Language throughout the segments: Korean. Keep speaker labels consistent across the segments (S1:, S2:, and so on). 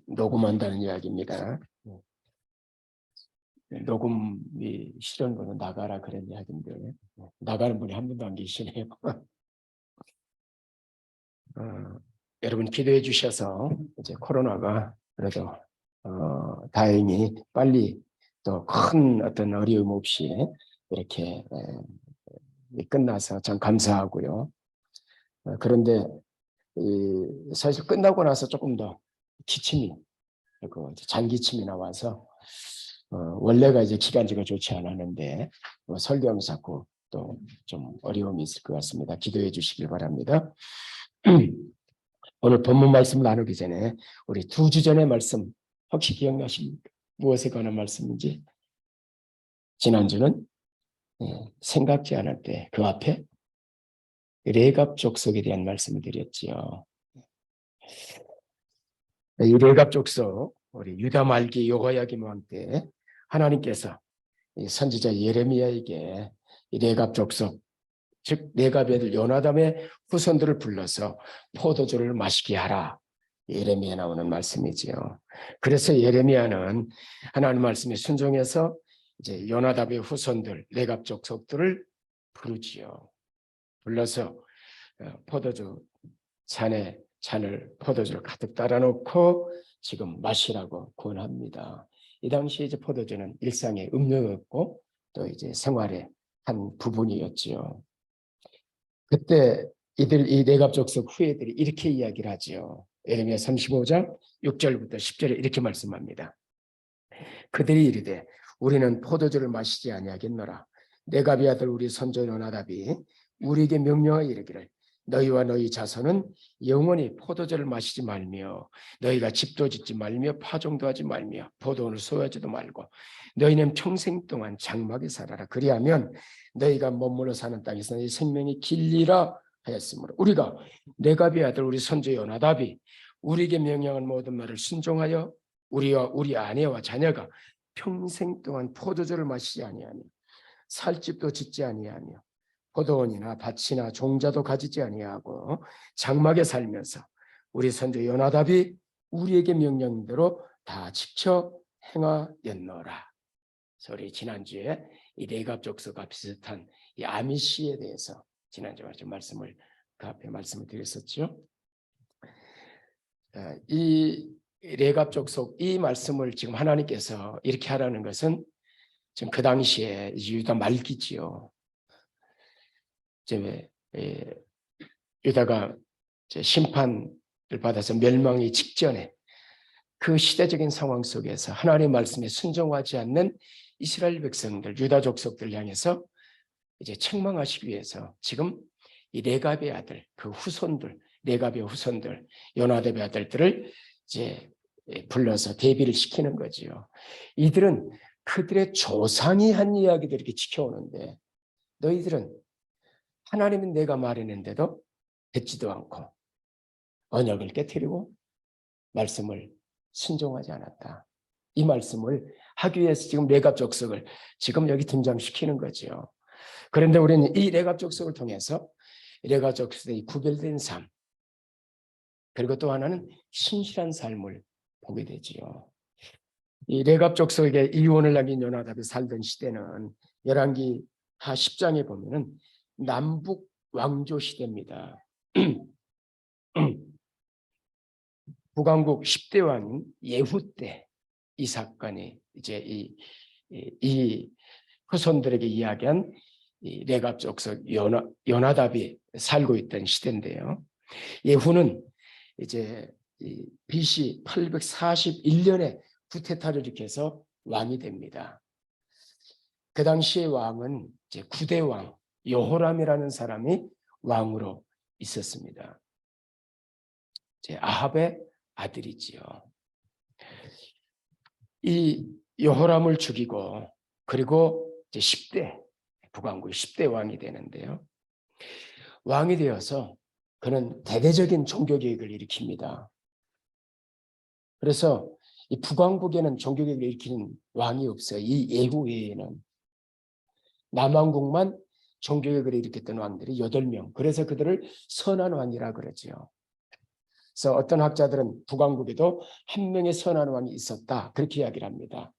S1: 녹음한다는 이야기입니다. 녹음이 싫은 거는 나가라 그런 이야기인데 나가는 분이 한 분도 안 계시네요. 여러분 기도해 주셔서 이제 코로나가 그래도 다행히 빨리 또 큰 어떤 어려움 없이 이렇게 끝나서 참 감사하고요. 그런데 사실 끝나고 나서 조금 더 기침이 그리고 잔기침이 나와서 원래가 이제 기관지가 좋지 않았는데 설교하면서 자꾸 또 좀 어려움이 있을 것 같습니다. 기도해 주시길 바랍니다. 오늘 본문 말씀 나누기 전에 우리 2주 전의 말씀 혹시 기억나십니까? 무엇에 관한 말씀인지? 지난주는 생각지 않을 때 그 앞에 레갑 족속에 대한 말씀을 드렸지요. 이 레갑 족속 우리 유다 말기 여호야김 왕 때 하나님께서 이 선지자 예레미야에게 이 레갑 족속 즉 레갑의 아들 요나담의 후손들을 불러서 포도주를 마시게 하라. 예레미야 나오는 말씀이지요. 그래서 예레미야는 하나님 말씀에 순종해서 이제 요나답의 후손들 레갑 족속들을 부르지요. 불러서 포도주 잔을 포도주를 가득 따라 놓고 지금 마시라고 권합니다. 이 당시에 이제 포도주는 일상의 음료였고 또 이제 생활의 한 부분이었지요. 그때 이 레갑 족속 후예들이 이렇게 이야기를 하지요. 예레미야 35장 6절부터 10절에 이렇게 말씀합니다. 그들이 이르되 우리는 포도주를 마시지 아니하겠노라. 레갑의 아들 우리 선조 요나답이 우리에게 명령하여 이르기를 너희와 너희 자손은 영원히 포도주를 마시지 말며 너희가 집도 짓지 말며 파종도 하지 말며 포도원을 소유하지도 말고 너희는 평생 동안 장막에 살아라. 그리하면 너희가 머물러 사는 땅에서 너희 생명이 길리라 하였으므로 우리가 레갑의 아들 우리 선조 요나답이 우리에게 명령한 모든 말을 순종하여 우리와 우리 아내와 자녀가 평생 동안 포도주를 마시지 아니하며 살집도 짓지 아니하며 포도원이나 밭이나 종자도 가지지 아니하고 장막에 살면서 우리 선조 요나답이 우리에게 명령대로 다 지켜 행하였노라. 우리 지난주에 이 레갑 족속과 비슷한 이 아미시에 대해서 지난주에 좀 말씀을 그 앞에 말씀을 드렸었죠. 이 레갑 족속 이 말씀을 지금 하나님께서 이렇게 하라는 것은 지금 그 당시에 유다 말기지요. 이제 유다가 심판을 받아서 멸망이 직전에 그 시대적인 상황 속에서 하나님의 말씀에 순종하지 않는 이스라엘 백성들, 유다 족속들 향해서 이제 책망하시기 위해서 지금 이 레갑의 아들, 그 후손들, 레갑의 후손들, 요나답의 아들들을 이제 불러서 대비를 시키는 거지요. 이들은 그들의 조상이 한 이야기들 이렇게 지켜오는데 너희들은 하나님은 내가 말했는데도 듣지도 않고 언약을 깨트리고 말씀을 순종하지 않았다. 이 말씀을 하기 위해서 지금 레갑 족속을 지금 여기 등장시키는 거죠. 그런데 우리는 이 레갑 족속을 통해서 레갑 족속의 구별된 삶 그리고 또 하나는 신실한 삶을 보게 되지요. 이 레갑 족속에게 이원을 남긴 요나답이 살던 시대는 열왕기 하 10장에 보면은 남북 왕조 시대입니다. 북왕국 10대 왕인 예후 때 이 사건이 이제 이 후손들에게 이야기한 이 레갑 족속 요나답이 살고 있던 시대인데요. 예후는 이제 BC 841년에 쿠데타를 일으켜서 왕이 됩니다. 그 당시의 왕은 이제 9대 왕 여호람이라는 사람이 왕으로 있었습니다. 이제 아합의 아들이지요. 이 여호람을 죽이고 그리고 이제 10대 북왕국 10대 왕이 되는데요. 왕이 되어서 그는 대대적인 종교개혁을 일으킵니다. 그래서 이 북왕국에는 종교개혁을 일으키는 왕이 없어요. 이 예후 외에는 남왕국만 종교개혁을 일으켰던 왕들이 8명. 그래서 그들을 선한 왕이라 그러죠. 그래서 어떤 학자들은 북왕국에도 한 명의 선한 왕이 있었다 그렇게 이야기를 합니다.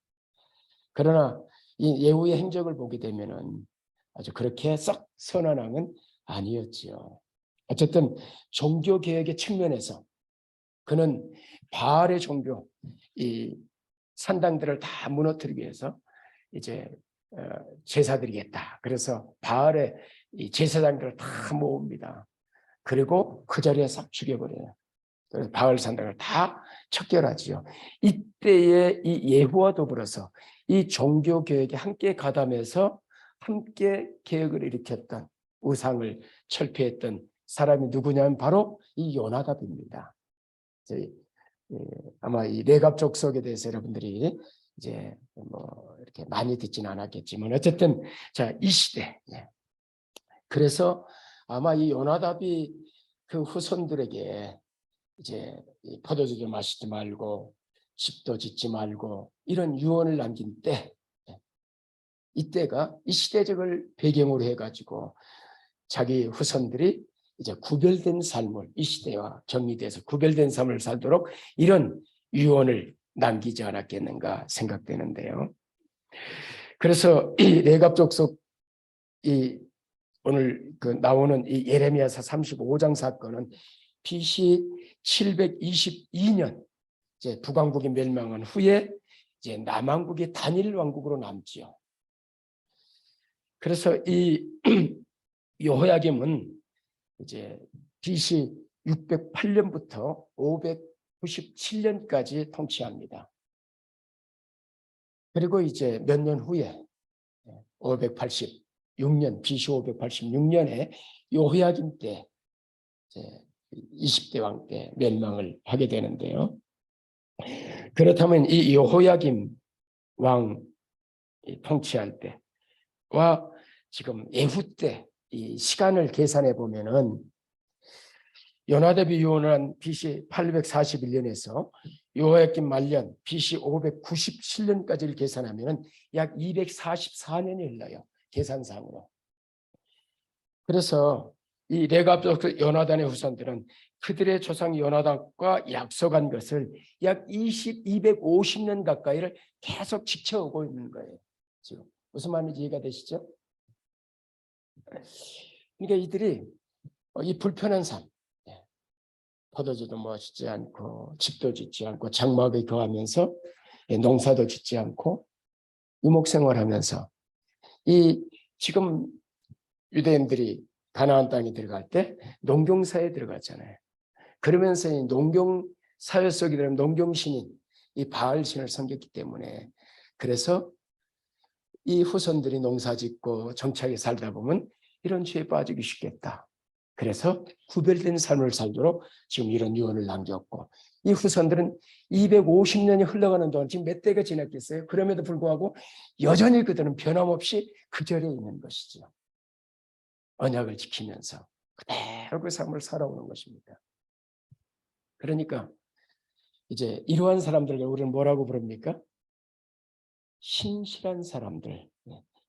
S1: 그러나 이 예후의 행적을 보게 되면은 아주 그렇게 썩 선한 왕은 아니었지요. 어쨌든 종교 개혁의 측면에서 그는 바알의 종교, 이 산당들을 다 무너뜨리기 위해서 이제 제사드리겠다. 그래서 바알의 이 제사장들을 다 모읍니다. 그리고 그 자리에 싹 죽여버려요. 바알 산당을 다 척결하지요. 이때에 이 예후와 더불어서 이 종교 개혁에 함께 가담해서 함께 개혁을 일으켰던 우상을 철폐했던 사람이 누구냐면 바로 이 요나답입니다. 아마 이 레갑 족속에 대해서 여러분들이 이제 뭐 이렇게 많이 듣지는 않았겠지만 어쨌든 자, 이 시대. 그래서 아마 이 요나답이 그 후손들에게 이제 포도주도 마시지 말고 집도 짓지 말고 이런 유언을 남긴 때, 이때가 이 시대적을 배경으로 해가지고 자기 후손들이 이제 구별된 삶을 이 시대와 격리돼서 구별된 삶을 살도록 이런 유언을 남기지 않았겠는가 생각되는데요. 그래서 이 레갑 족속 이 오늘 그 나오는 이 예레미야서 35장 사건은 BC 722년 이제 북왕국이 멸망한 후에 이제 남왕국이 단일 왕국으로 남지요. 그래서 이 여호야김은 이제 BC 608년부터 597년까지 통치합니다. 그리고 이제 몇 년 후에 586년 BC 586년에 여호야김 때 이제 20대 왕 때 멸망을 하게 되는데요. 그렇다면 이 여호야김 왕 통치할 때와 지금 예후 때 이 시간을 계산해 보면은 요나답이 유언한 BC 841년에서 여호야김 말년 BC 597년까지를 계산하면 약 244년이 흘러요. 계산상으로. 그래서 이 레갑 족속 요나단의 후손들은 그들의 조상 요나단과 약속한 것을 약 250년 가까이를 계속 지켜오고 있는 거예요. 지금 무슨 말인지 이해가 되시죠? 그러니까 이들이 이 불편한 삶, 포도주도 마시지 않고 집도 짓지 않고 장막에 거하면서 농사도 짓지 않고 유목생활하면서 이 지금 유대인들이 가나안 땅에 들어갈 때 농경사에 들어갔잖아요. 그러면서 이 농경사회 속에 들어가면 농경신인 이 바알신을 섬겼기 때문에 그래서 이 후손들이 농사짓고 정착에 살다 보면 이런 죄에 빠지기 쉽겠다. 그래서 구별된 삶을 살도록 지금 이런 유언을 남겼고 이 후손들은 250년이 흘러가는 동안 지금 몇 대가 지났겠어요? 그럼에도 불구하고 여전히 그들은 변함없이 그 자리에 있는 것이죠. 언약을 지키면서 그대로 그 삶을 살아오는 것입니다. 그러니까 이제 이러한 사람들을 우리는 뭐라고 부릅니까? 신실한 사람들,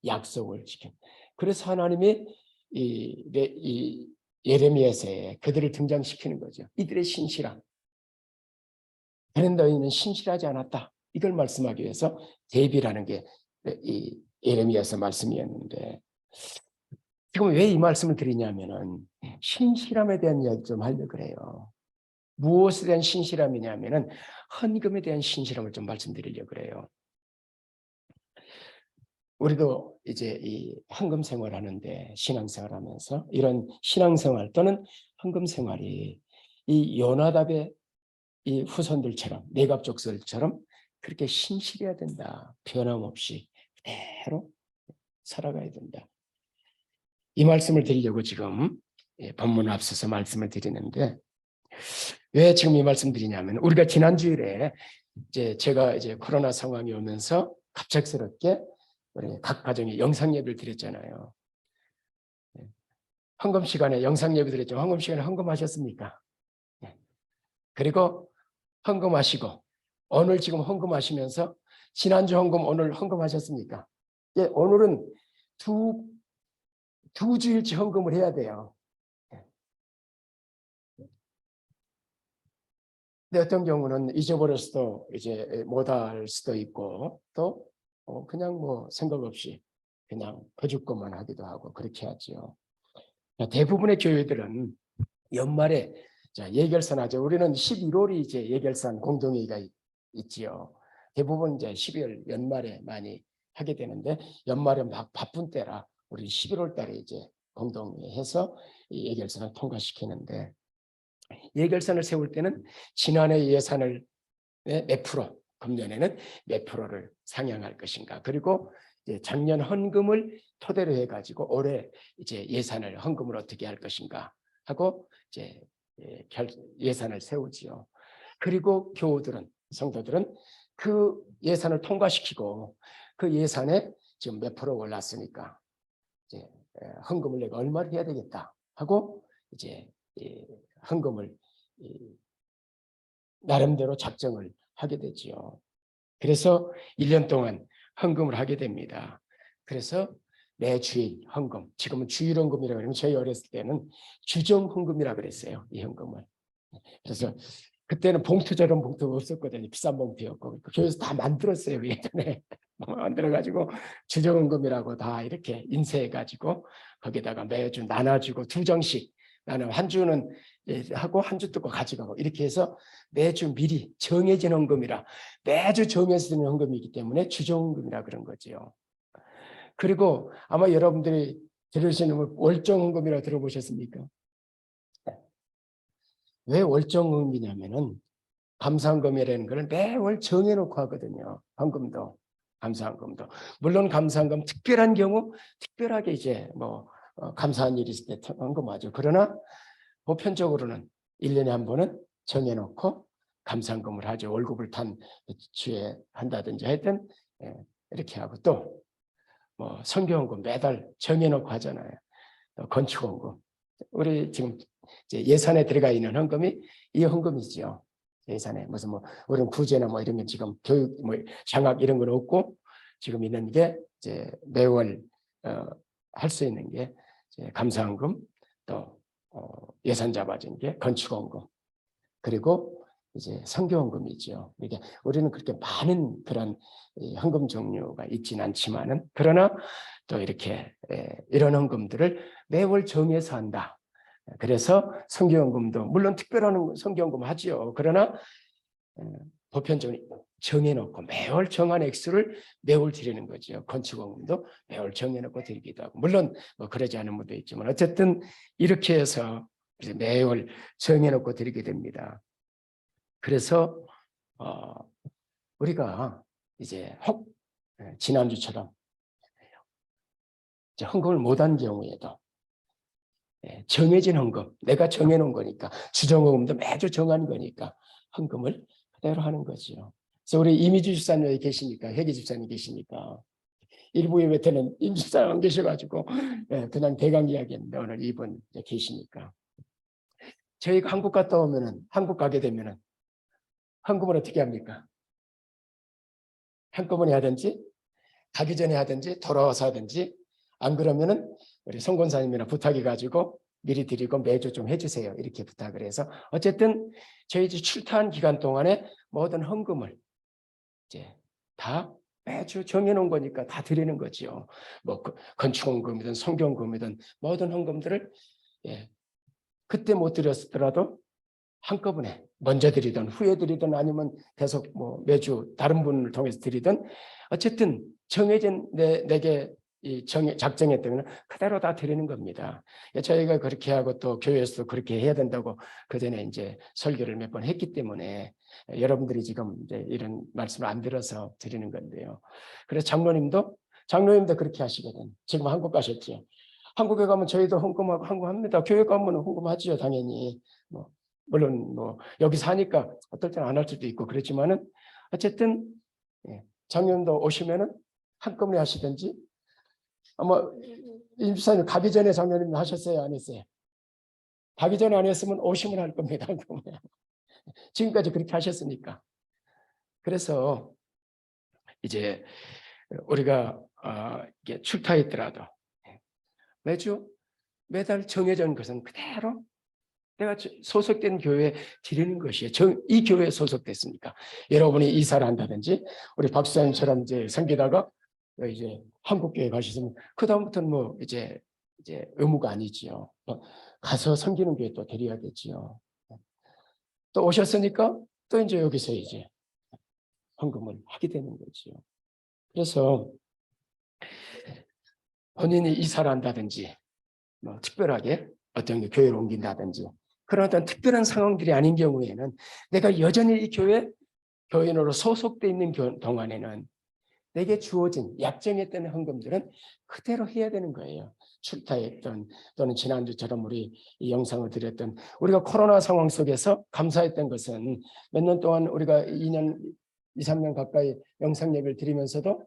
S1: 약속을 지킨. 그래서 하나님이 이 예레미야서에 그들을 등장시키는 거죠. 이들의 신실함. 그런 너희는 신실하지 않았다. 이걸 말씀하기 위해서 대비라는 게 이 예레미야서 말씀이었는데 지금 왜 이 말씀을 드리냐면은 신실함에 대한 이야기 좀 하려고 그래요. 무엇에 대한 신실함이냐면은 헌금에 대한 신실함을 좀 말씀드리려고 그래요. 우리도 이제 이 헌금 생활하는데 신앙생활하면서 이런 신앙생활 또는 헌금 생활이 이 요나답의 이 후손들처럼 레갑 족속처럼 그렇게 신실해야 된다. 변함없이 그대로 살아가야 된다. 이 말씀을 드리려고 지금 본문을 앞서서 말씀을 드리는데 왜 지금 이 말씀 드리냐면 우리가 지난 주일에 제가 코로나 상황이 오면서 갑작스럽게 우리 각 가정에 영상 예배를 드렸잖아요. 헌금 시간에 영상 예배 드렸죠. 헌금 시간에 헌금하셨습니까? 그리고 헌금하시고 오늘 지금 헌금하시면서 지난주 헌금 오늘 헌금하셨습니까? 오늘은 두 주일치 헌금을 해야 돼요. 근데 어떤 경우는 잊어버려서도 이제 못할 수도 있고 또 그냥 뭐 생각 없이 그냥 거짓것만 하기도 하고 그렇게 하죠. 대부분의 교회들은 연말에 예결산 하죠. 우리는 11월이 이제 예결산 공동회의가 있지요. 대부분 이제 12월 연말에 많이 하게 되는데 연말에 막 바쁜 때라 우리 11월 달에 이제 공동회의해서 이 예결산을 통과시키는데 예결산을 세울 때는 지난해 예산을 몇 프로, 금년에는 몇 프로를 상향할 것인가. 그리고 이제 작년 헌금을 토대로 해가지고 올해 이제 예산을 헌금을 어떻게 할 것인가 하고 이제 예산을 세우지요. 그리고 교우들은 성도들은 그 예산을 통과시키고 그 예산에 지금 몇 프로 올랐으니까 이제 헌금을 내가 얼마를 해야 되겠다 하고 이제 헌금을 나름대로 작정을 하게 되지요. 그래서 1년 동안 헌금을 하게 됩니다. 그래서 매 주일 헌금, 지금은 주일 헌금이라고 하면 저희 어렸을 때는 주정 헌금이라고 그랬어요. 이 헌금을. 그래서 그때는 봉투처럼 봉투가 없었거든요. 비싼 봉투였고 교회에서 다 만들었어요. 예전에 만들어가지고 주정헌금이라고 다 이렇게 인쇄해가지고 거기다가 매주 나눠주고 2장씩 나는 한 주는 하고 한 주 뜯고 가져가고 이렇게 해서 매주 미리 정해진 헌금이라 매주 정해서 드는 헌금이기 때문에 주정헌금이라 그런 거죠. 그리고 아마 여러분들이 들으시는 월정헌금이라고 들어보셨습니까? 왜 월정헌금이냐면은 감사헌금이라는 걸 매월 정해놓고 하거든요. 헌금도 감사헌금도 물론 감사헌금 특별한 경우 특별하게 이제 뭐 감사한 일이 있을 때 헌금하죠. 그러나 보편적으로는 1년에 한 번은 정해놓고 감사헌금을 하죠. 월급을 탄 주에 한다든지 하여튼 이렇게 하고 또 뭐 선교헌금 매달 정해놓고 하잖아요. 또 건축헌금 우리 지금 이제 예산에 들어가 있는 헌금이 이 헌금이죠. 예산에 무슨 뭐 우리는 구제나 뭐 이런 게 지금 교육 뭐 장학 이런 건 없고 지금 있는 게 이제 매월 할 수 있는 게 이제 감사헌금 또 예산 잡아진 게 건축헌금 그리고 이제 선교헌금이죠. 이게 우리는 그렇게 많은 그런 헌금 종류가 있지는 않지만은 그러나 또 이렇게 이런 헌금들을 매월 정해서 한다. 그래서 선교헌금도 물론 특별한 선교헌금 하지요. 그러나 보편적으로 정해놓고 매월 정한 액수를 매월 드리는 거죠. 건축헌금도 매월 정해놓고 드리기도 하고 물론 뭐 그러지 않은 분도 있지만 어쨌든 이렇게 해서 매월 정해놓고 드리게 됩니다. 그래서 우리가 이제 혹 지난주처럼 헌금을 못한 경우에도 정해진 헌금, 내가 정해놓은 거니까 주정헌금도 매주 정한 거니까 헌금을 그대로 하는 거죠. 그래서 우리 이미주 집사님 여기 계시니까 회계 집사님 계시니까 일부 예배때는 임 집사님 안 계셔가지고 그냥 대강 이야기했는데 오늘 이분 계시니까 저희가 한국 갔다 오면은 한국 가게 되면은 헌금을 어떻게 합니까? 한꺼번에 하든지 가기 전에 하든지 돌아와서 하든지 안 그러면은 우리 성권사님이나 부탁해 가지고 미리 드리고 매주 좀 해주세요. 이렇게 부탁을 해서 어쨌든 저희 집 출타한 기간 동안에 모든 헌금을 이제 다 매주 정해놓은 거니까 다 드리는 거지요. 뭐 건축헌금이든 성경헌금이든 모든 헌금들을 그때 못 드렸더라도 한꺼번에 먼저 드리든 후에 드리든 아니면 계속 뭐 매주 다른 분을 통해서 드리든 어쨌든 정해진 내게 작정했기 때문에 그대로 다 드리는 겁니다. 저희가 그렇게 하고 또 교회에서도 그렇게 해야 된다고 그 전에 이제 설교를 몇 번 했기 때문에 여러분들이 지금 이제 이런 말씀을 안 들어서 드리는 건데요. 그래서 장로님도 그렇게 하시거든. 지금 한국 가셨죠. 한국에 가면 저희도 헌금하고 헌금합니다. 교회 가면 헌금하지요, 당연히. 뭐 물론 뭐 여기 사니까 어떨 때는 안 할 수도 있고 그렇지만은 어쨌든 장로님도 오시면은 한꺼번에 하시든지 아마 임 집사님 가기 전에 장로님 하셨어요, 안 했어요? 가기 전에 안 했으면 오시면 할 겁니다. 지금까지 그렇게 하셨으니까. 그래서 이제 우리가 출타했더라도 매달 정해진 것은 그대로 내가 소속된 교회에 드리는 것이에요. 이 교회에 소속됐으니까. 여러분이 이사를 한다든지 우리 박수장님처럼 이제 섬기다가 이제 한국 교회 가시면 그 다음부터는 뭐 이제 의무가 아니지요. 가서 섬기는 교회 또 드려야겠지요. 또 오셨으니까 또 이제 여기서 이제 헌금을 하게 되는 거지요. 그래서 본인이 이사를 한다든지 뭐 특별하게 어떤 교회를 옮긴다든지 그런 어떤 특별한 상황들이 아닌 경우에는 내가 여전히 이 교인으로 소속돼 있는 동안에는 내게 주어진 약정했던 헌금들은 그대로 해야 되는 거예요. 출타했던 또는 지난주처럼 우리 이 영상을 드렸던 우리가 코로나 상황 속에서 감사했던 것은 몇 년 동안 우리가 2년, 2, 3년 가까이 영상 예배를 드리면서도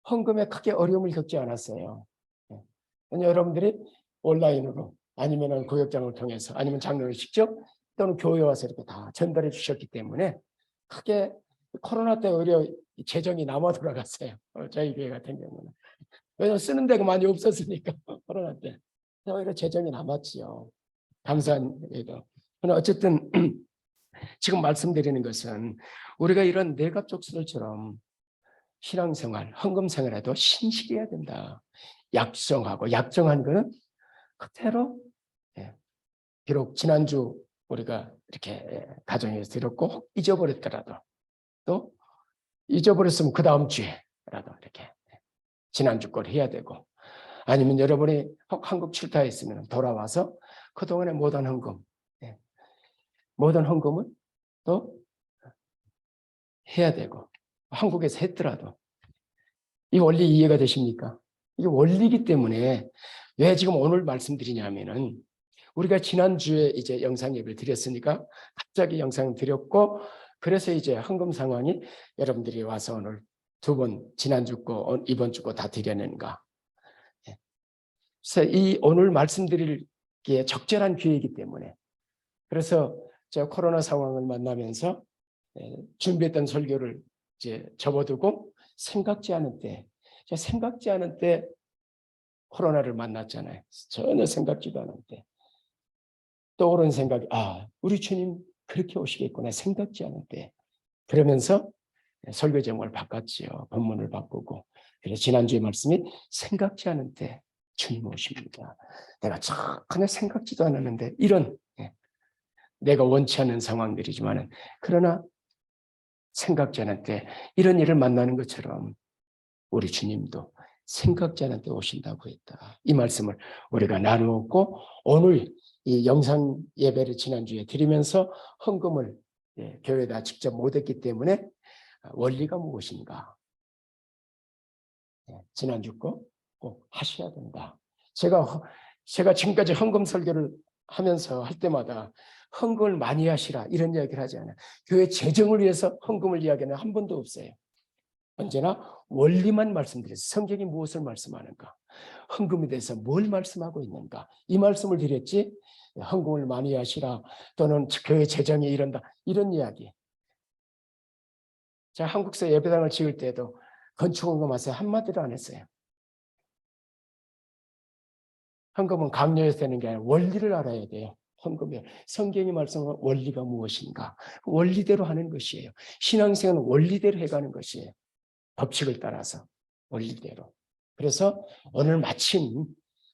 S1: 헌금에 크게 어려움을 겪지 않았어요. 여러분들이 온라인으로 아니면 구역장을 통해서 아니면 장로를 직접 또는 교회에 와서 이렇게 다 전달해 주셨기 때문에 크게 코로나 때 오히려 재정이 남아 돌아갔어요. 저희 교회 같은 경우는. 왜냐하면 쓰는 데가 많이 없었으니까 코로나 때. 오히려 재정이 남았지요. 감사한 일도. 그러나 어쨌든 지금 말씀드리는 것은 우리가 이런 내갑족수들처럼 신앙생활, 헌금생활에도 신실해야 된다. 약정하고 약정한 거는 그대로 비록 지난주 우리가 이렇게 가정에서 들었고 잊어버렸더라도 또 잊어버렸으면 그 다음 주에라도 이렇게 지난주 걸 해야 되고 아니면 여러분이 한국 출타했으면 돌아와서 그동안의 모든 헌금 모든 헌금은 또 해야 되고 한국에서 했더라도 이 원리 이해가 되십니까? 이게 원리이기 때문에 왜 지금 오늘 말씀드리냐면은 우리가 지난주에 이제 영상 예배를 드렸으니까 갑자기 영상을 드렸고 그래서 이제 헌금 상황이 여러분들이 와서 오늘 두 번 지난주 거 이번 주 거 다 드렸는가. 그래서 이 오늘 말씀드리기에 적절한 기회이기 때문에 그래서 저 코로나 상황을 만나면서 준비했던 설교를 이제 접어두고 생각지 않은 때 코로나를 만났잖아요. 전혀 생각지도 않은 때 떠오른 생각이 우리 주님 그렇게 오시겠구나 생각지 않은 때 그러면서 설교 제목을 바꿨지요. 본문을 바꾸고 그래서 지난주에 말씀이 생각지 않은 때 주님 오십니다. 내가 전혀 생각지도 않았는데 이런 내가 원치 않는 상황들이지만 그러나 생각지 않은 때 이런 일을 만나는 것처럼 우리 주님도 생각지 않은 때 오신다고 했다. 이 말씀을 우리가 나누었고 오늘 이 영상 예배를 지난주에 드리면서 헌금을 교회에다 직접 못했기 때문에 원리가 무엇인가 지난주 거 꼭 하셔야 된다. 제가 지금까지 헌금 설교를 하면서 할 때마다 헌금을 많이 하시라 이런 이야기를 하지 않아요. 교회 재정을 위해서 헌금을 이야기하는 한 번도 없어요. 언제나 원리만 말씀드렸어요. 성경이 무엇을 말씀하는가? 헌금에 대해서 뭘 말씀하고 있는가? 이 말씀을 드렸지 헌금을 많이 하시라 또는 교회 재정이 이런다 이런 이야기. 제가 한국서 예배당을 지을 때도 건축헌금 하세요 한마디도 안 했어요. 헌금은 강요해서 되는 게 아니라 원리를 알아야 돼요. 헌금이 성경이 말씀하는 원리가 무엇인가? 원리대로 하는 것이에요. 신앙생활은 원리대로 해가는 것이에요. 법칙을 따라서 원리대로. 그래서 오늘 마침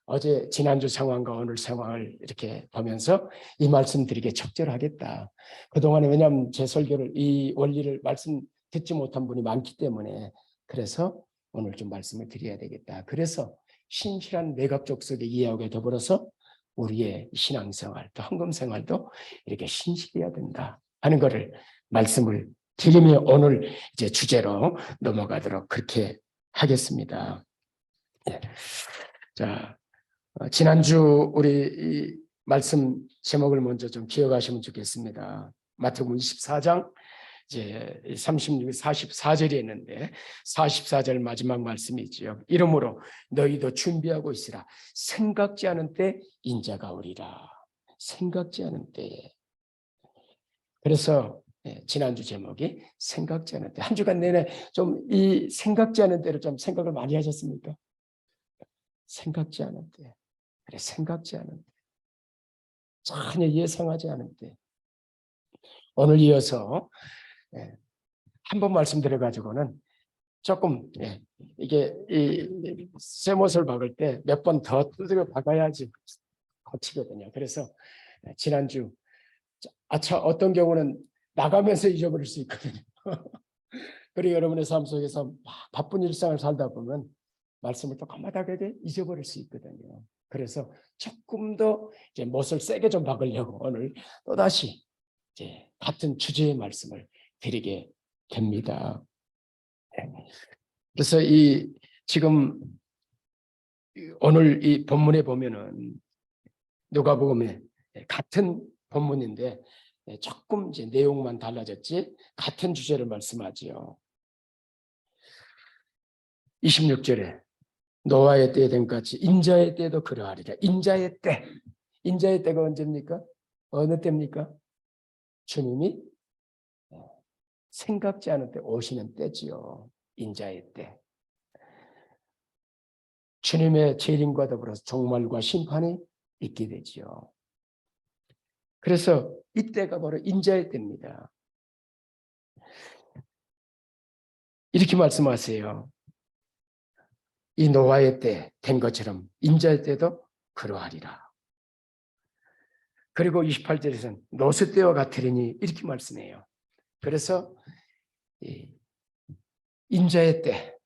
S1: 어제 지난주 상황과 오늘 상황을 이렇게 보면서 이 말씀 드리기에 적절하겠다. 그동안에 왜냐하면 제 설교를 이 원리를 말씀 듣지 못한 분이 많기 때문에 그래서 오늘 좀 말씀을 드려야 되겠다. 그래서 신실한 내각족속의 이해하고 더불어서 우리의 신앙생활 또 헌금생활도 이렇게 신실해야 된다 하는 것을 말씀을 드리며 오늘 이제 주제로 넘어가도록 그렇게 하겠습니다. 자, 지난주 우리 이 말씀 제목을 먼저 좀 기억하시면 좋겠습니다. 마태복음 24장 이제 36, 44절이 있는데 44절 마지막 말씀이지요. 이러므로 너희도 준비하고 있으라. 생각지 않은 때 인자가 오리라. 생각지 않은 때에. 그래서 지난주 제목이 생각지 않은 때. 한 주간 내내 좀 이 생각지 않은 때를 좀 생각을 많이 하셨습니까? 생각지 않은 때. 그래, 생각지 않은 때. 전혀 예상하지 않은 때. 오늘 이어서 한 번 말씀드려가지고는 조금 이게 이 쇠못을 박을 때 몇 번 더 두드려 박아야지 거치거든요. 그래서 지난주 어떤 경우는 나가면서 잊어버릴 수 있거든요. 그리고 여러분의 삶 속에서 막 바쁜 일상을 살다 보면 말씀을 또 까마득하게 잊어버릴 수 있거든요. 그래서 조금 더 이제 못을 세게 좀 박으려고 오늘 또다시 이제 같은 주제의 말씀을 드리게 됩니다. 그래서 이 지금 오늘 이 본문에 보면은 누가복음에 같은 본문인데 조금 이제 내용만 달라졌지 같은 주제를 말씀하지요. 26절에 노아의 때에 된 같이 인자의 때도 그러하리라. 인자의 때. 인자의 때가 언제입니까? 어느 때입니까? 주님이 생각지 않은 때 오시는 때지요. 인자의 때. 주님의 재림과 더불어서 종말과 심판이 있게 되지요. 그래서 이때가 바로 인자의 때입니다. 이렇게 말씀하세요. 이 노아의 때 된 것처럼 인자의 때도 그러하리라. 그리고 28절에서는 롯의 때와 같으리니 이렇게 말씀해요. 그래서 인자의 때,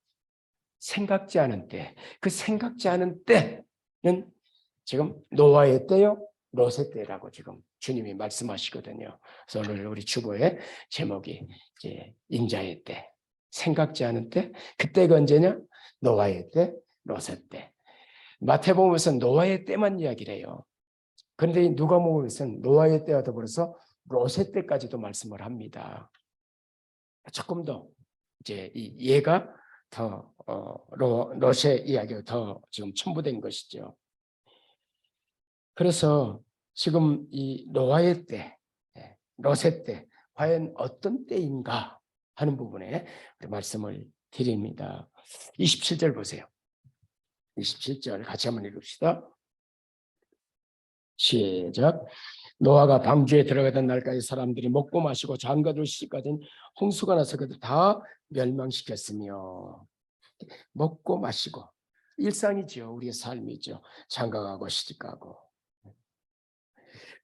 S1: 생각지 않은 때, 그 생각지 않은 때는 지금 노아의 때요, 롯의 때라고 지금 주님이 말씀하시거든요. 그래서 오늘 우리 주보의 제목이 이제 인자의 때, 생각지 않은 때, 그때가 언제냐? 노아의 때, 롯의 때. 마태복음에서는 노아의 때만 이야기를 해요. 그런데 누가복음에서는 노아의 때와 더불어서 롯의 때까지도 말씀을 합니다. 조금 더 이제 이 얘가 더 롯의 이야기가 더 지금 첨부된 것이죠. 그래서 지금 이 노아의 때, 롯의 때 과연 어떤 때인가 하는 부분에 말씀을 드립니다. 27절 보세요. 27절 같이 한번 읽읍시다. 시작. 노아가 방주에 들어가던 날까지 사람들이 먹고 마시고 장가들 시까지는 홍수가 나서 그들 다 멸망시켰으며. 먹고 마시고 일상이죠. 우리의 삶이죠. 장가가고 시집가고.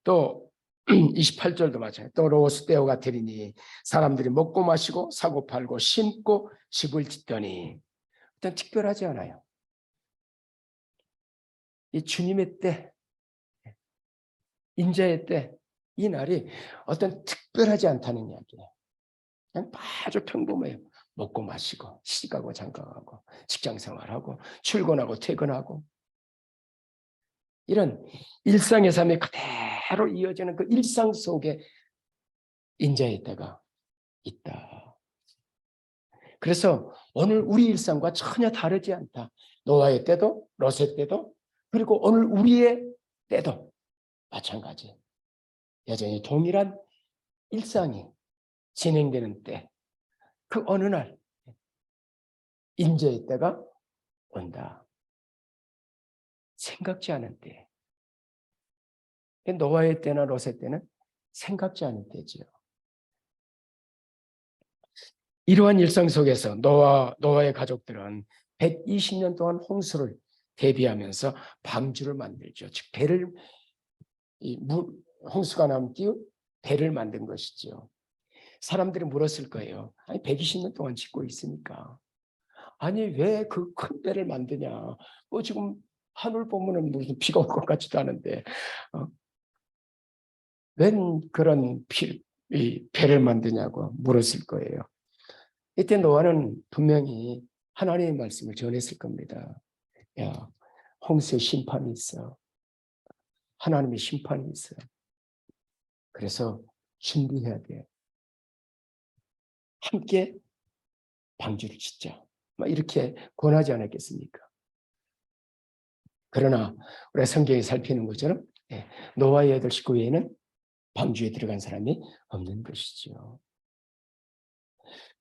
S1: 또 28절도 마찬가지. 또 롯의 때와 같으리니 사람들이 먹고 마시고 사고 팔고 심고 집을 짓더니 일단 특별하지 않아요. 이 주님의 때, 인자의 때, 이 날이 어떤 특별하지 않다는 이야기예요. 그냥 아주 평범해요. 먹고 마시고 시집가고 장가가고 직장생활하고 출근하고 퇴근하고 이런 일상의 삶이 그대로 이어지는 그 일상 속에 인자의 때가 있다. 그래서 오늘 우리 일상과 전혀 다르지 않다. 노아의 때도 롯의 때도 그리고 오늘 우리의 때도 마찬가지. 여전히 동일한 일상이 진행되는 때, 그 어느 날 인자의 때가 온다. 생각지 않은 때. 노아의 때나 롯의 때는 생각지 않은 때지요. 이러한 일상 속에서 노아의 가족들은 120년 동안 홍수를 대비하면서 방주를 만들죠. 즉 배를 홍수가 나면 띄운 배를 만든 것이죠. 사람들이 물었을 거예요. 아니 120년 동안 짓고 있으니까 아니 왜 그 큰 배를 만드냐? 뭐 지금 하늘 보면은 무슨 비가 올 것 같지도 않은데 웬 그런 배를 만드냐고 물었을 거예요. 이때 노아는 분명히 하나님의 말씀을 전했을 겁니다. 야, 홍수의 심판이 있어. 하나님의 심판이 있어. 그래서 준비해야 돼. 함께 방주를 짓자. 이렇게 권하지 않았겠습니까? 그러나 우리가 성경에 살피는 것처럼 노아의 8 식구 외에는 방주에 들어간 사람이 없는 것이죠.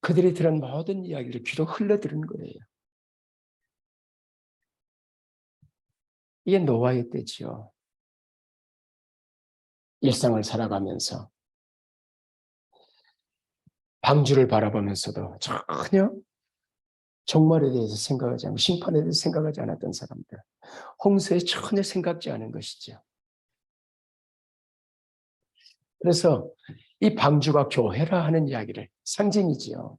S1: 그들이 들은 모든 이야기를 귀로 흘러들은 거예요. 이게 노아의 때지요. 일상을 살아가면서 방주를 바라보면서도 전혀 종말에 대해서 생각하지 않고 심판에 대해서 생각하지 않았던 사람들, 홍수에 전혀 생각지 않은 것이죠. 그래서 이 방주가 교회라 하는 이야기를 상징이지요.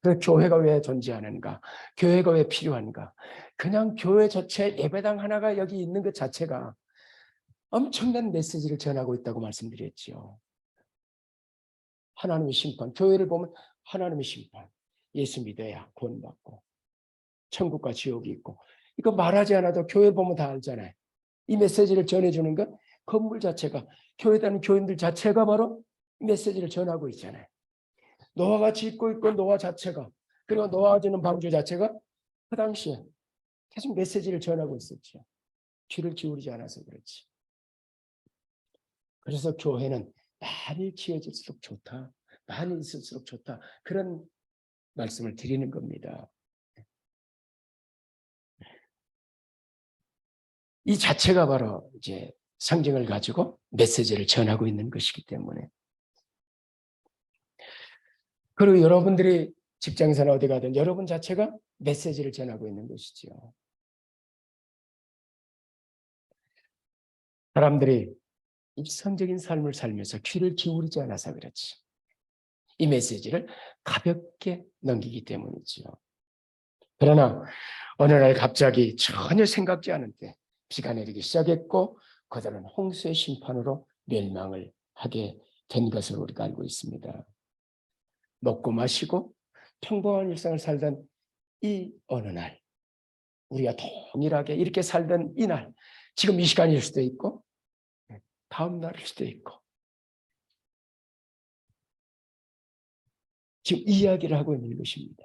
S1: 그 교회가 왜 존재하는가? 교회가 왜 필요한가? 그냥 교회 자체 예배당 하나가 여기 있는 것 자체가 엄청난 메시지를 전하고 있다고 말씀드렸지요. 하나님의 심판, 교회를 보면 하나님의 심판, 예수 믿어야 구원받고 천국과 지옥이 있고, 이거 말하지 않아도 교회 보면 다 알잖아요. 이 메시지를 전해주는 건 건물 자체가, 교회 다니는 교인들 자체가 바로 메시지를 전하고 있잖아요. 노아가 짓고 있고 노아 자체가, 그리고 노아가 짓는 방주 자체가 그 당시에 계속 메시지를 전하고 있었죠. 귀를 기울이지 않아서 그렇지. 그래서 교회는 많이 지어질수록 좋다, 많이 있을수록 좋다, 그런 말씀을 드리는 겁니다. 이 자체가 바로 이제 상징을 가지고 메시지를 전하고 있는 것이기 때문에. 그리고 여러분들이 직장에서나 어디 가든 여러분 자체가 메시지를 전하고 있는 것이지요. 사람들이 입선적인 삶을 살면서 귀를 기울이지 않아서 그렇지. 이 메시지를 가볍게 넘기기 때문이지요. 그러나 어느 날 갑자기 전혀 생각지 않은 때 비가 내리기 시작했고 그들은 홍수의 심판으로 멸망을 하게 된 것으로 우리가 알고 있습니다. 먹고 마시고 평범한 일상을 살던 이 어느 날, 우리가 동일하게 이렇게 살던 이날, 지금 이 시간일 수도 있고 다음 날일 수도 있고, 지금 이야기를 하고 있는 것입니다.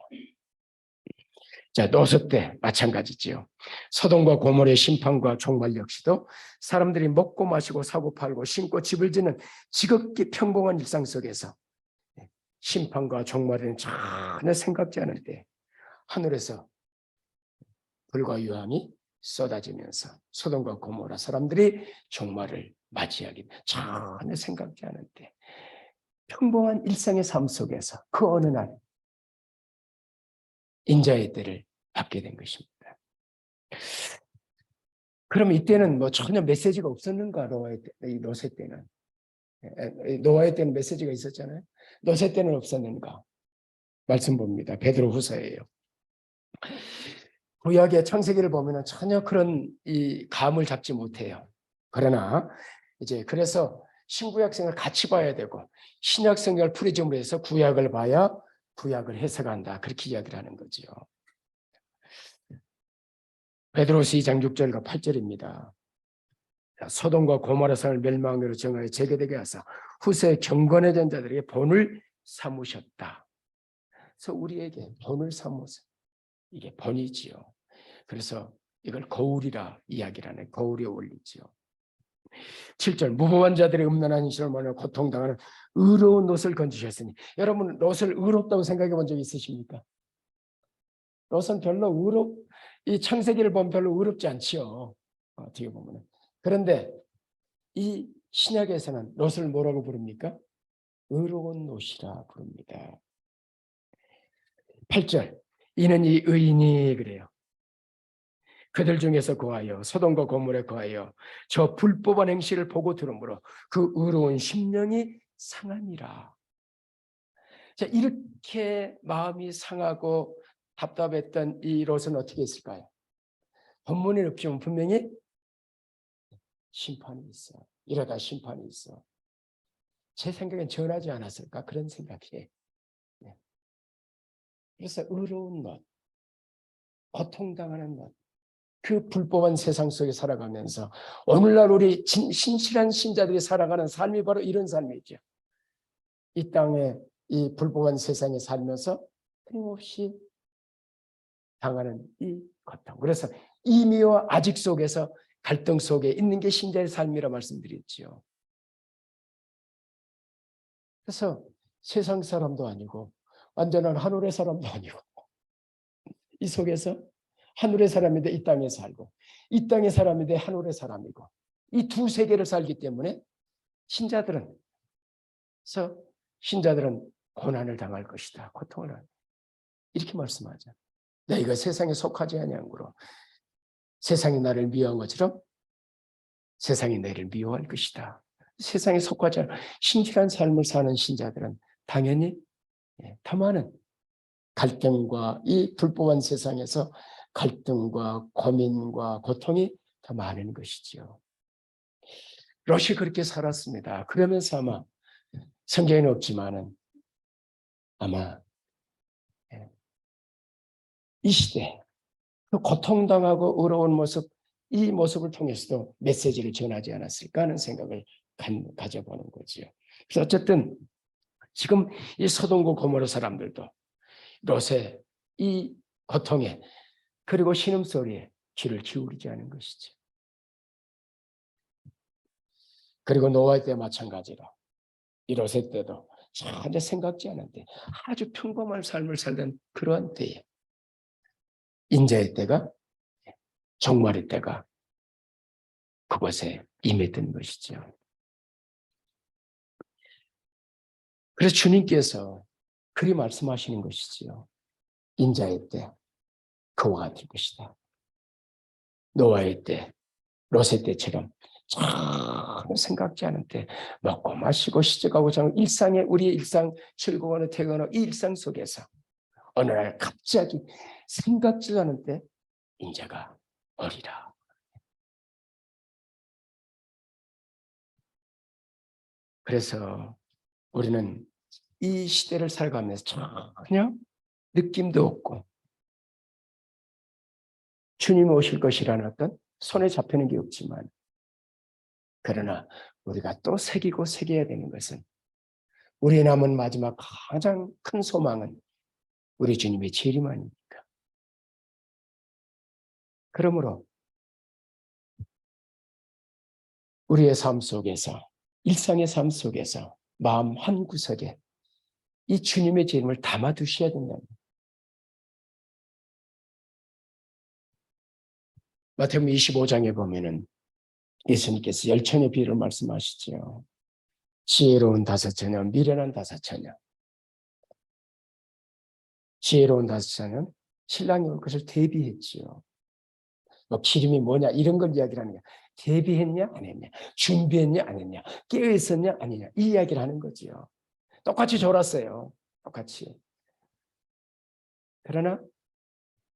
S1: 자, 노소 때 마찬가지지요. 소돔과 고모르의 심판과 종말 역시도 사람들이 먹고 마시고 사고 팔고 신고 집을 짓는 지극히 평범한 일상 속에서 심판과 종말에는 전혀 생각지 않은데 하늘에서 불과 유황이 쏟아지면서 소돔과 고모라 사람들이 종말을 맞이하기 전혀 생각지 않은데 평범한 일상의 삶 속에서 그 어느 날 인자의 때를 받게 된 것입니다. 그럼 이때는 뭐 전혀 메시지가 없었는가? 노세 때는. 노아의 때는 메시지가 있었잖아요. 노세 때는 없었는가? 말씀 봅니다. 베드로후서예요. 구약의 창세기를 보면 전혀 그런 이 감을 잡지 못해요. 그러나 이제 그래서 신구약성을 같이 봐야 되고 신약 성경을 프리즘으로 해서 구약을 봐야 구약을 해석한다. 그렇게 이야기를 하는 거죠. 베드로서 2장 6절과 8절입니다. 소돔과 고모라 산을 멸망으로 정하여 재개되게 하사 후세 경건해진 자들에게 본을 삼으셨다. 그래서 우리에게 본을 삼으서 이게 본이지요. 그래서 이걸 거울이라 이야기를 하네. 거울에 올리지요. 7절 무법한 자들의 음란한 신을 말하며 고통당하는 의로운 롯을 건지셨으니, 여러분 롯을 의롭다고 생각해 본 적 있으십니까? 롯은 별로 이 창세기를 보면 별로 의롭지 않지요. 어떻게 보면. 그런데 이 신약에서는 롯을 뭐라고 부릅니까? 의로운 롯이라 부릅니다. 8절 이는 이 의인이 그래요. 그들 중에서 거하여 소돔과 고모라에 거하여 저 불법한 행실을 보고 들으므로 그 의로운 심령이 상하니라. 자, 이렇게 마음이 상하고 답답했던 이 롯은 어떻게 했을까요? 본문에 이렇게 보면 분명히 심판이 있어. 이러다 심판이 있어. 제 생각엔 전하지 않았을까? 그런 생각이. 그래서 의로운 것, 고통당하는 것, 그 불법한 세상 속에 살아가면서 오늘날 우리 신실한 신자들이 살아가는 삶이 바로 이런 삶이죠. 이 땅에 이 불법한 세상에 살면서 끊임없이 당하는 이 고통. 그래서 이미와 아직 속에서 갈등 속에 있는 게 신자의 삶이라 말씀드렸지요. 그래서 세상 사람도 아니고 완전한 하늘의 사람도 아니고 이 속에서 하늘의 사람인데 이 땅에 살고 이 땅의 사람인데 하늘의 사람이고 이 두 세계를 살기 때문에 신자들은 고난을 당할 것이다. 고통을 이렇게 말씀하죠. 너희가 세상에 속하지 아니하므로 세상이 나를 미워한 것처럼 세상이 너희를 미워할 것이다. 세상에 속하지 않은 신실한 삶을 사는 신자들은 당연히 더 많은 갈등과 이 불법한 세상에서 갈등과 고민과 고통이 더 많은 것이지요. 롯이 그렇게 살았습니다. 그러면서 아마 성경에는 없지만은 아마 이 시대 그 고통당하고 어려운 모습, 이 모습을 통해서도 메시지를 전하지 않았을까 하는 생각을 가져보는 거지요. 그래서 어쨌든 지금 이 소돔과 고모라 사람들도 롯의 이 고통에 그리고 신음소리에 귀를 기울이지 않은 것이죠. 그리고 노아의 때 마찬가지로 이 롯의 때도 전혀 생각지 않은데 아주 평범한 삶을 살던 그러한 때에 인자의 때가 종말의 때가 그곳에 임했던 것이죠. 그래서 주님께서 그리 말씀하시는 것이지요. 인자의 때 그와 같을 것이다. 노아의 때, 롯의 때처럼 전혀 생각지 않은 때 먹고 마시고 시집가고 자고 일상에 우리의 일상 출근하는 퇴근하는 이 일상 속에서 어느 날 갑자기 생각지도 않은 때 인자가 어리라. 그래서 우리는 이 시대를 살아가면서 전혀 느낌도 없고 주님이 오실 것이라는 어떤 손에 잡히는 게 없지만 그러나 우리가 또 새겨야 되는 것은 우리의 남은 마지막 가장 큰 소망은 우리 주님의 재림 아닙니까? 그러므로 우리의 삶 속에서 일상의 삶 속에서 마음 한구석에 이 주님의 재림을 담아두셔야 된다는 마태복음 25장에 보면은 예수님께서 열천의 비유를 말씀하시죠. 지혜로운 다섯 처녀, 미련한 다섯 처녀. 지혜로운 다섯 처녀는 신랑이 올 것을 대비했지요. 뭐 기름이 뭐냐 이런 걸 이야기를 하는 거야. 대비했냐 안 했냐, 준비했냐 안 했냐, 깨어있었냐 아니냐 이 이야기를 하는 거지요. 똑같이 졸았어요. 똑같이. 그러나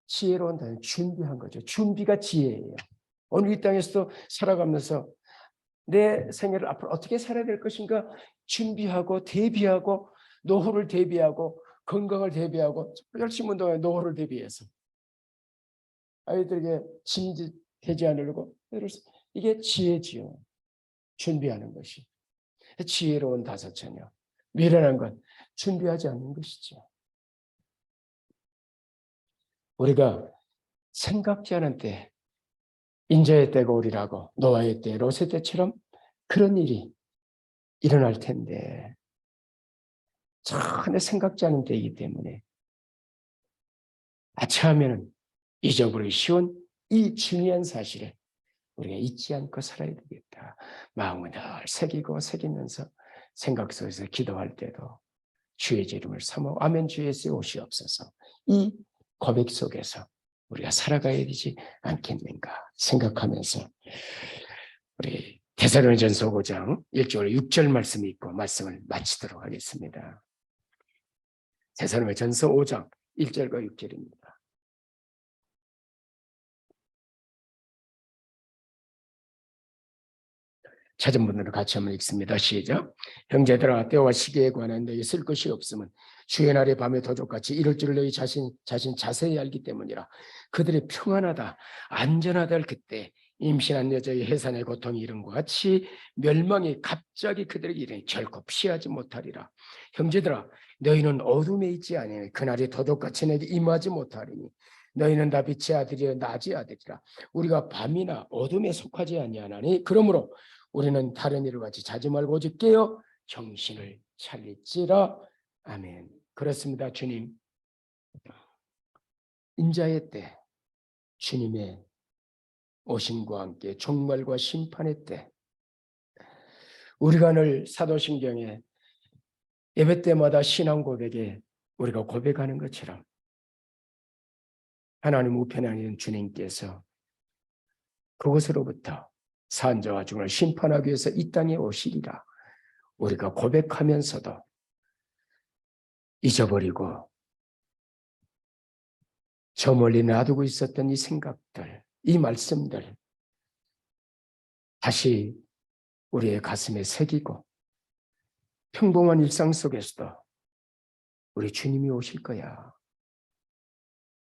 S1: 지혜로운 다는 준비한 거죠. 준비가 지혜예요. 오늘 이 땅에서도 살아가면서 내 생애를 앞으로 어떻게 살아야 될 것인가 준비하고 대비하고 노후를 대비하고 건강을 대비하고 열심히 운동해 노후를 대비해서 아이들에게 짐짓되지 않으려고 이게 지혜지요. 준비하는 것이. 지혜로운 다섯 처녀. 미련한 건 준비하지 않는 것이죠. 우리가 생각지 않은 때 인자의 때가 오리라고 노아의 때, 롯의 때처럼 그런 일이 일어날 텐데 전혀 생각지 않은 때이기 때문에 아차하면 잊어버리기 쉬운 이 중요한 사실을 우리가 잊지 않고 살아야 되겠다. 마음을 늘 새기면서 생각 속에서 기도할 때도 주의 이름을 사모 아멘 주 예수의 옷이 없어서 이 고백 속에서 우리가 살아가야 되지 않겠는가 생각하면서 우리 데살로니전서 5장 1절 6절 말씀이 있고 말씀을 마치도록 하겠습니다. 데살로니전서 5장 1절과 6절입니다. 찾은 분들은 같이 한번 읽습니다. 시작. 형제들아 때와 시기에 관한 너희 쓸 것이 없으면 주의 날의 밤에 도적같이 이럴 줄을 너희 자신 자세히 알기 때문이라. 그들이 평안하다 안전하다 할 그때 임신한 여자의 해산의 고통이 이런 것 같이 멸망이 갑자기 그들에게 이르니 결코 피하지 못하리라. 형제들아 너희는 어둠에 있지 아니하니 그날이 도적같이 내게 임하지 못하리니 너희는 다 빛의 아들이여 낮의 아들이라. 우리가 밤이나 어둠에 속하지 아니하나니 그러므로 우리는 다른 일을 같이 자지 말고 오직 깨어 정신을 차릴지라. 아멘. 그렇습니다. 주님 인자의 때 주님의 오심과 함께 종말과 심판의 때 우리가 늘 사도신경에 예배 때마다 신앙 고백에 우리가 고백하는 것처럼 하나님 우편에 있는 주님께서 그곳으로부터 산자와 중을 심판하기 위해서 이 땅에 오시리라 우리가 고백하면서도 잊어버리고 저 멀리 놔두고 있었던 이 생각들, 이 말씀들 다시 우리의 가슴에 새기고 평범한 일상 속에서도 우리 주님이 오실 거야.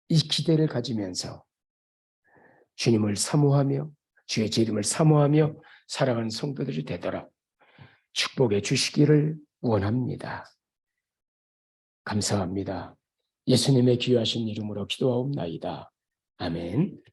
S1: 이 기대를 가지면서 주님을 사모하며 주의 이름을 사모하며 살아가는 성도들이 되도록 축복해 주시기를 원합니다. 감사합니다. 예수님의 귀하신 이름으로 기도하옵나이다. 아멘.